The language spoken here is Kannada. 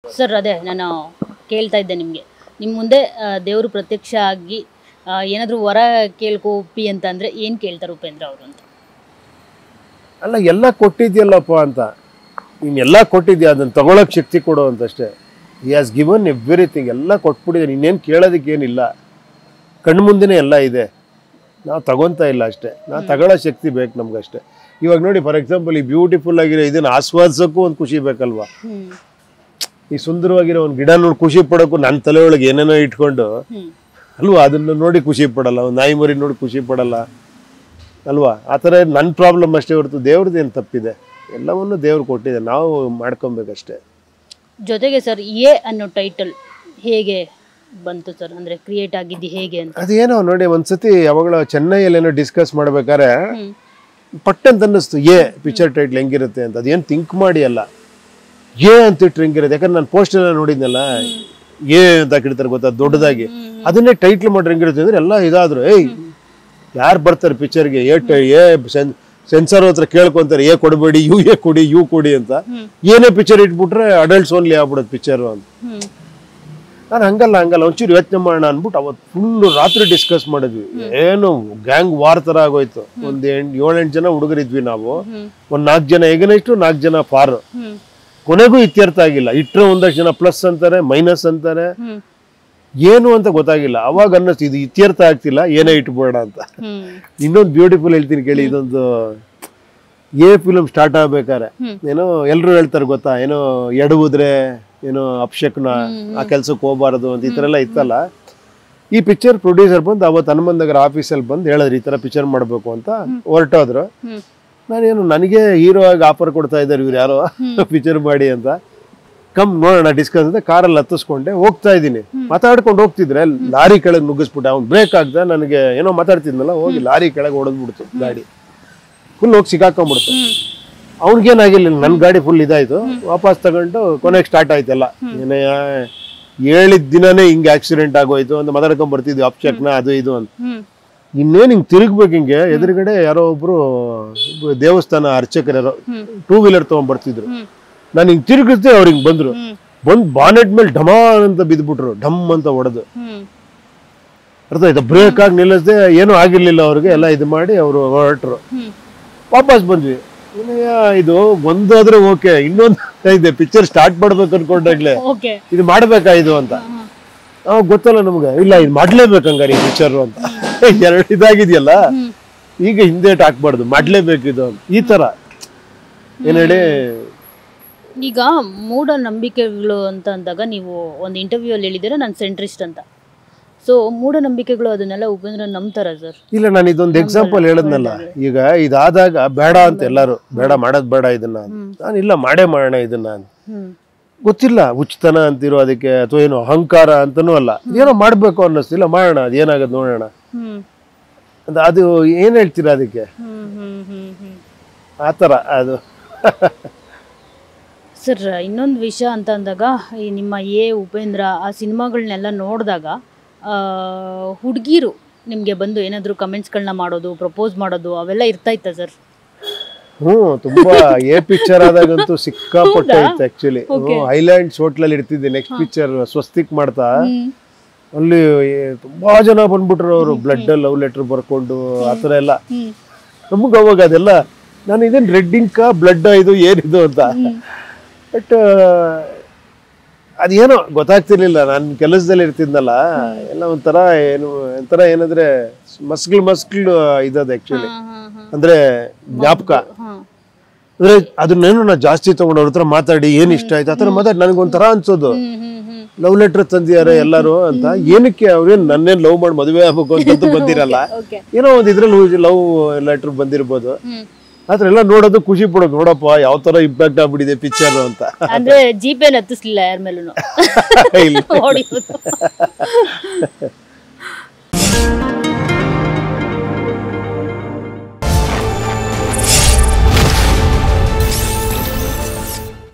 ಸರ್ ಅದೇ ನಾನು ಕೇಳ್ತಾ ಇದ್ದೆ ನಿಮಗೆ ನಿಮ್ಮ ಮುಂದೆ ದೇವರು ಪ್ರತ್ಯಕ್ಷ ಆಗಿ ಏನಾದರೂ ವರ ಕೇಳ್ಕೊ ಒಪ್ಪಿ ಅಂತ ಅಂದರೆ ಏನು ಕೇಳ್ತಾರೆ ಉಪೇಂದ್ರ ಅವರು ಅಂತ? ಅಲ್ಲ, ಎಲ್ಲ ಕೊಟ್ಟಿದ್ಯಲ್ಲಪ್ಪ ಅಂತ. ನೀನು ಎಲ್ಲ ಕೊಟ್ಟಿದ್ಯಾ, ಅದನ್ನು ತಗೊಳಕ್ಕೆ ಶಕ್ತಿ ಕೊಡು ಅಂತಷ್ಟೇ. ಹಿ ಹ್ಯಾಸ್ ಗಿವನ್ ಎವ್ರಿಥಿಂಗ್, ಎಲ್ಲ ಕೊಟ್ಬಿಟ್ಟಿದ್ದಾನೆ. ಇನ್ನೇನು ಕೇಳೋದಕ್ಕೇನಿಲ್ಲ, ಕಣ್ಣು ಮುಂದೆನೇ ಎಲ್ಲ ಇದೆ. ನಾವು ತಗೊತಾ ಇಲ್ಲ ಅಷ್ಟೇ, ನಾವು ತಗೊಳ್ಳೋ ಶಕ್ತಿ ಬೇಕು ನಮ್ಗಷ್ಟೇ. ಇವಾಗ ನೋಡಿ, ಫಾರ್ ಎಕ್ಸಾಂಪಲ್, ಈ ಬ್ಯೂಟಿಫುಲ್ ಆಗಿರೋ ಇದನ್ನು ಆಸ್ವಾದಿಸೋಕ್ಕೂ ಒಂದು ಖುಷಿ ಬೇಕಲ್ವಾ? ಈ ಸುಂದರವಾಗಿರೋ ಒಂದು ಗಿಡ ನೋಡಿ ಖುಷಿ ಪಡೋಕ್ಕೂ ನನ್ನ ತಲೆ ಒಳಗೆ ಏನೇನೋ ಇಟ್ಕೊಂಡು ಅಲ್ವಾ, ಅದನ್ನು ನೋಡಿ ಖುಷಿ ಪಡಲ್ಲ. ಒಂದು ನಾಯಿ ಮರಿ ನೋಡಿ ಖುಷಿ ಪಡಲ್ಲ ಅಲ್ವಾ? ಆ ಥರ ನನ್ನ ಪ್ರಾಬ್ಲಮ್ ಅಷ್ಟೇ ಹೊರತು ದೇವ್ರದ್ದು ಏನು ತಪ್ಪಿದೆ? ಎಲ್ಲವನ್ನೂ ದೇವ್ರು ಕೊಟ್ಟಿದೆ, ನಾವು ಮಾಡ್ಕೊಬೇಕಷ್ಟೇ. ಜೊತೆಗೆ ಸರ್ ಎ ಅನ್ನೋ ಟೈಟಲ್ ಹೇಗೆ ಬಂತು ಸರ್? ಅಂದರೆ ಕ್ರಿಯೇಟ್ ಆಗಿದ್ದು ಹೇಗೆ ಅಂತ? ಅದೇನೋ ನೋಡಿ, ಒಂದ್ಸತಿ ಯಾವಾಗಲೂ ಚೆನ್ನೈಯಲ್ಲೇನೋ ಡಿಸ್ಕಸ್ ಮಾಡ್ಬೇಕಾದ್ರೆ ಪಟ್ಟಂತ ಅನ್ನಿಸ್ತು ಎ ಪಿಕ್ಚರ್ ಟೈಟ್ಲ್ ಹೆಂಗಿರುತ್ತೆ ಅಂತ. ಅದೇನು ಥಿಂಕ್ ಮಾಡಿ ಅಲ್ಲ, ಎ ಅಂತ ಇಟ್ರೆ ಹೆಂಗಿರುತ್ತೆ. ಯಾಕಂದ್ರೆ ನಾನು ಪೋಸ್ಟ್ ಎಲ್ಲ ನೋಡಿದ್ನಲ್ಲ, ಎ ಅಂತ ಹಾಕಿಡ್ತಾರೆ ಗೊತ್ತಾ, ದೊಡ್ಡದಾಗಿ. ಅದನ್ನೇ ಟೈಟ್ಲ್ ಮಾಡ್ರೆ ಹೆಂಗಿರುತ್ತೆ ಅಂದ್ರೆ ಎಲ್ಲ ಇದಾದ್ರು, ಯಾರು ಬರ್ತಾರೆ ಪಿಕ್ಚರ್ಗೆ ಎ ಸೆನ್ಸರ್ ಹತ್ರ ಕೇಳ್ಕೊಂತಾರೆ, ಎ ಕೊಡಬೇಡಿ, ಎ ಕೊಡಿ, ಯು ಕೊಡಿ ಅಂತ. ಏನೇ ಪಿಕ್ಚರ್ ಇಟ್ಬಿಟ್ರೆ ಅಡಲ್ಟ್ಸ್ ಓನ್ಲಿ ಆಗ್ಬಿಡೋದು ಪಿಕ್ಚರು ಅಂತ. ನಾನು ಹಂಗಲ್ಲ ಒಂಚೂರು ಯೋಚನೆ ಮಾಡೋಣ ಅಂದ್ಬಿಟ್ಟು ಅವತ್ತು ಫುಲ್ಲು ರಾತ್ರಿ ಡಿಸ್ಕಸ್ ಮಾಡಿದ್ವಿ. ಏನು ಗ್ಯಾಂಗ್ ವಾರ್ ಥರ ಆಗೋಯ್ತು. ಒಂದು 7-8 ಜನ ಹುಡುಗರಿದ್ವಿ ನಾವು. ಒಂದು 4 ಜನ ಎಗನೈಸ್ಟು, 4 ಜನ ಫಾರ್. ಕೊನೆಗೂ ಇತ್ಯರ್ಥ ಆಗಿಲ್ಲ. ಇಟ್ಟರೆ ಒಂದಷ್ಟು ಜನ ಪ್ಲಸ್ ಅಂತಾರೆ, ಮೈನಸ್ ಅಂತಾರೆ, ಏನು ಅಂತ ಗೊತ್ತಾಗಿಲ್ಲ. ಅವಾಗ ಅನ್ನಿಸ್ತು ಇದು ಇತ್ಯರ್ಥ ಆಗ್ತಿಲ್ಲ, ಏನೇ ಇಟ್ಬೇಡ ಅಂತ. ಇನ್ನೊಂದು ಬ್ಯೂಟಿಫುಲ್ ಹೇಳ್ತೀನಿ ಕೇಳಿ. ಇದೊಂದು ಎ ಫಿಲಮ್ ಸ್ಟಾರ್ಟ್ ಆಗ್ಬೇಕಾರೆ ಏನೋ ಎಲ್ಲರೂ ಹೇಳ್ತಾರೆ ಗೊತ್ತಾ, ಏನೋ ಎಡವುದ್ರೆ ಏನೋ ಅಪಶಕುನ, ಆ ಕೆಲ್ಸಕ್ಕೆ ಹೋಗಬಾರದು ಅಂತ, ಈ ಥರ ಎಲ್ಲ ಇತ್ತಲ್ಲ. ಈ ಪಿಕ್ಚರ್ ಪ್ರೊಡ್ಯೂಸರ್ ಬಂದು ಅವತ್ತು ಹನುಮಂತನಗರ ಆಫೀಸಲ್ಲಿ ಬಂದು ಹೇಳಿದ್ರು ಈ ಥರ ಪಿಕ್ಚರ್ ಮಾಡಬೇಕು ಅಂತ. ಹೊರಟೋದ್ರು. ನಾನೇನು, ನನಗೆ ಹೀರೋ ಆಗಿ ಆಫರ್ ಕೊಡ್ತಾ ಇದ್ದಾರೆ ಇವ್ರು ಯಾರೋ ಪಿಕ್ಚರ್ ಮಾಡಿ ಅಂತ. ಕಮ್ ನೋಡೋಣ ಡಿಸ್ಕಸ್ ಅಂತ ಕಾರಲ್ಲಿ ಹತ್ತಿಸ್ಕೊಂಡೆ ಹೋಗ್ತಾ ಇದ್ದೀನಿ. ಮಾತಾಡ್ಕೊಂಡು ಹೋಗ್ತಿದ್ರೆ ಲಾರಿ ಕೆಳಗೆ ನುಗ್ಗಿಸ್ಬಿಟ್ಟೆ. ಅವ್ನು ಬ್ರೇಕ್ ಆಗ್ದ, ನನಗೆ ಏನೋ ಮಾತಾಡ್ತಿದ್ನಲ್ಲ, ಹೋಗಿ ಲಾರಿ ಕೆಳಗೆ ಹೊಡೆದ್ಬಿಡ್ತು. ಗಾಡಿ ಫುಲ್ ಹೋಗಿ ಸಿಕ್ಕಾಕೊಂಡ್ಬಿಡ್ತು. ಅವ್ನಿಗೇನಾಗಿಲ್ಲ, ನನ್ನ ಗಾಡಿ ಫುಲ್ ಇದಾಯ್ತು. ವಾಪಸ್ ತಗೊಂಡು ಕೊನೆಗೆ ಸ್ಟಾರ್ಟ್ ಆಯ್ತಲ್ಲ. ಏನೇ ಹೇಳಿದ ದಿನನೇ ಹಿಂಗೆ ಆಕ್ಸಿಡೆಂಟ್ ಆಗೋಯ್ತು ಅಂತ ಮಾತಾಡ್ಕೊಂಡ್ ಬರ್ತಿದ್ವಿ, ಅಪ್ಚಕ್ನ ಅದು ಇದು ಅಂತ. ಇನ್ನೇನು ಹಿಂಗೆ ತಿರುಗ್ಬೇಕು, ಹಿಂಗೆ ಎದುರುಗಡೆ ಯಾರೋ ಒಬ್ರು ದೇವಸ್ಥಾನ ಅರ್ಚಕರು ಯಾರೋ 2 ವೀಲರ್ ತೊಗೊಂಡ್ಬರ್ತಿದ್ರು. ನಾನು ಹಿಂಗೆ ತಿರುಗಿಸ್ದೆ, ಅವ್ರು ಹಿಂಗೆ ಬಂದ್ರು. ಬಂದು ಬಾನೆಟ್ ಮೇಲೆ ಢಮಾನ್ ಅಂತ ಬಿದ್ದುಬಿಟ್ರು, ಢಮ್ ಅಂತ ಹೊಡೆದು. ಅರ್ಥ ಆಯ್ತಾ? ಬ್ರೇಕ್ ಆಗಿ ನಿಲ್ಲಿಸ್ದೆ, ಏನೂ ಆಗಿರ್ಲಿಲ್ಲ ಅವ್ರಿಗೆ. ಎಲ್ಲ ಇದು ಮಾಡಿ ಅವರು ಹೊರಟರು. ವಾಪಸ್ ಬಂದ್ವಿ. ಇದು ಒಂದಾದ್ರೆ ಓಕೆ, ಇನ್ನೊಂದು ಇದೆ ಪಿಕ್ಚರ್ ಸ್ಟಾರ್ಟ್ ಮಾಡ್ಬೇಕು ಅನ್ಕೊಂಡಾಗ್ಲೆ ಇದು ಮಾಡ್ಬೇಕಾ ಇದು ಅಂತ. ಅವಾಗ ಗೊತ್ತಲ್ಲ ನಮ್ಗೆ, ಇಲ್ಲ ಇದು ಮಾಡ್ಲೇಬೇಕು ಹಂಗಾರೆ ಈ ಪಿಕ್ಚರು ಅಂತ. 2 ಇದಾಗಿದೆಯಲ್ಲ, ಈಗ ಹಿಂದೇಟ್ ಹಾಕ್ಬಾರ್ದು, ಮಾಡ್ಲೇಬೇಕಿದು ಅಂತ. ಈ ತರ ಏನ್ ಹೇಳಿ. ಈಗ ಮೂಢನಂಬಿಕೆಗಳು ಅಂತ ಅಂದಾಗ ನೀವು ಒಂದು ಇಂಟರ್ವ್ಯೂ ಅಲ್ಲಿ ಹೇಳಿದ್ದೀರಾ ನಾನು ಸೆಂಟ್ರಿಸ್ಟ್ ಅಂತ. ಸೊ ಮೂಢನಂಬಿಕೆಗಳು ಅದನ್ನೆಲ್ಲ ಉಪೇಂದ್ರ ನಂಬ್ತಾರ ಸರ್? ಇಲ್ಲ, ನಾನು ಇದೊಂದು ಎಕ್ಸಾಂಪಲ್ ಹೇಳಿದ್ನಲ್ಲ. ಈಗ ಇದಾದಾಗ ಬೇಡ ಅಂತ ಎಲ್ಲಾರು, ಬೇಡ ಮಾಡೋದ್ ಬೇಡ ಇದನ್ನ. ನಾನು ಇಲ್ಲ, ಮಾಡೇ ಮಾಡೋಣ ಇದನ್ನ. ಗೊತ್ತಿಲ್ಲ ಹುಚ್ಚತನ ಅಂತಿರೋ ಅದಕ್ಕೆ, ಅಥವಾ ಏನೋ ಅಹಂಕಾರ ಅಂತನೂ ಅಲ್ಲ. ಏನೋ ಮಾಡ್ಬೇಕು ಅನ್ನಿಸ್ತಿಲ್ಲ, ಮಾಡೋಣ, ಅದು ಏನಾಗದ್ ನೋಡೋಣ ಅಂತ. ಅದು ಏನ್ ಹೇಳ್ತೀರಾ ಅದಕ್ಕೆ? ಆತರ ಅದು. ಸರ್ ಇನ್ನೊಂದು ವಿಷಯ ಅಂತ ಅಂದಾಗ, ಈ ನಿಮ್ಮ ಉಪೇಂದ್ರ ಆ ಸಿನಿಮಾಗಳನ್ನೆಲ್ಲ ನೋಡಿದಾಗ ಹುಡುಗಿರು ನಿಮಗೆ ಬಂದು ಏನಾದರೂ ಕಮೆಂಟ್ಸ್ಗಳನ್ನ ಮಾಡೋದು, ಪ್ರಪೋಸ್ ಮಾಡೋದು ಅವೆಲ್ಲ ಇರ್ತಾ ಇತ್ತ ಸರ್? ತುಂಬಾ ಪಿಕ್ಚರ್ ಆದಾಗಂತೂ ಸಿಕ್ಕಾಪಟ್ಟೆ ಇತ್ತು ಆಕ್ಚುಲಿ. ಐಲ್ಯಾಂಡ್ಸ್ ಹೋಟ್ಲಲ್ಲಿ ಇರ್ತಿದ್ದೆ. ನೆಕ್ಸ್ಟ್ ಪಿಕ್ಚರ್ ಸ್ವಸ್ತಿಕ್ ಮಾಡ್ತಾ ಅಲ್ಲಿ ತುಂಬಾ ಜನ ಬಂದ್ಬಿಟ್ರು. ಅವರು ಬ್ಲಡ್ ಲವ್ ಲೆಟರ್ ಬರ್ಕೊಂಡು ಆತರ ಎಲ್ಲ. ನಮಗ ಅವಾಗ ಅದೆಲ್ಲ, ನಾನು ಇದೇನು ರೆಡ್ ಇಂಕ ಬ್ಲಡ್ ಇದು ಏನಿದು ಅಂತ. ಬಟ್ ಅದೇನೋ ಗೊತ್ತಾಗ್ತಿರ್ಲಿಲ್ಲ. ನಾನು ಕೆಲಸದಲ್ಲಿ ಇರ್ತಿದ್ನಲ್ಲ, ಎಲ್ಲ ಒಂಥರ ಏನಂದ್ರೆ ಮಸ್ಕ್ಳು ಇದ್ದದು ಆಕ್ಚುಲಿ. ಅಂದ್ರೆ ಜ್ಞಾಪಕ ಅಂದ್ರೆ ಅದನ್ನೇನು ನಾ ಜಾಸ್ತಿ ತಗೊಂಡು ಅವ್ರ ಹತ್ರ ಮಾತಾಡಿ ಏನ್ ಇಷ್ಟ ಆಯ್ತು ಆ ಥರ ಮಾತಾಡಿ ನನಗೊಂಥರ ಅನ್ಸೋದು. ಲವ್ ಲೆಟರ್ ತಂದಿದ್ದಾರೆ ಎಲ್ಲರೂ ಅಂತ. ಏನಕ್ಕೆ ಅವ್ರೇನು ನನ್ನೇನು ಲವ್ ಮಾಡಿ ಮದುವೆ ಆಗ್ಬೇಕು ಅಂತ ಬಂದಿರಲ್ಲ. ಏನೋ ಒಂದು ಇದ್ರಲ್ಲಿ ಲವ್ ಲೆಟರ್ ಬಂದಿರ್ಬೋದು. ಆತರ ಎಲ್ಲ ನೋಡೋದು ಖುಷಿ ಪಡೋದು. ನೋಡಪ್ಪ ಯಾವ ತರ ಇಂಪ್ಯಾಕ್ಟ್ ಆಗ್ಬಿಟ್ಟಿದೆ ಪಿಕ್ಚರ್ ಅಂತ. ಅಂದ್ರೆ ಜೀಪೇನ್ ಹತ್ತಿಸ್ಲಿಲ್ಲ ಯಾರ ಮೇಲೂ?